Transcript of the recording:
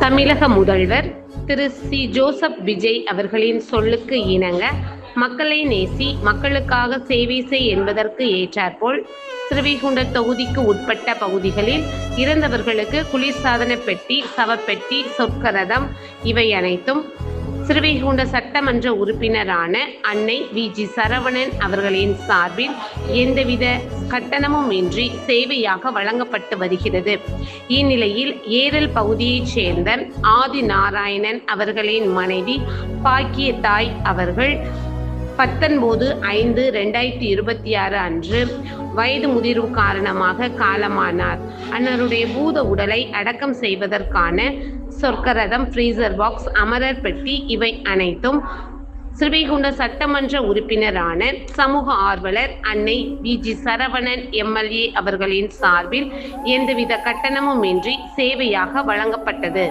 தமிழக முதல்வர் திரு C. Joseph Vijay அவர்களின் சொல்லுக்கு இணங்க மக்களை நேசி, மக்களுக்காக சேவை செய் என்பதற்கு ஏற்றாற்போல் ஸ்ரீவைகுண்டம் தொகுதிக்கு உட்பட்ட பகுதிகளில் இறந்தவர்களுக்கு குளிர்சாதன பெட்டி, சவப்பெட்டி, சொர்க்கரதம் இவை அனைத்தும் ஸ்ரீவைகுண்ட சட்டமன்ற உறுப்பினரான அன்னை வி.ஜி. சரவணன் அவர்களின் சார்பில் எந்தவித கட்டணமும் இன்றி சேவையாக வழங்கப்பட்டு வருகிறது. இந்நிலையில் ஏரல் பகுதியைச் சேர்ந்த ஆதி நாராயணன் அவர்களின் மனைவி பாக்கியத்தாய் அவர்கள் 19/5/2026 அன்று வயது முதிர்வு காரணமாக காலமானார். அன்னாருடைய பூத உடலை அடக்கம் செய்வதற்கான சொர்க்கரதம், ஃப்ரீசர் பாக்ஸ், அமரர் பெட்டி இவை அனைத்தும் ஸ்ரீவைகுண்ட சட்டமன்ற உறுப்பினரான சமூக ஆர்வலர் அன்னை வி.ஜி. சரவணன் எம்.எல்.ஏ. அவர்களின் சார்பில் எந்தவித கட்டணமும் இன்றி சேவையாக வழங்கப்பட்டது.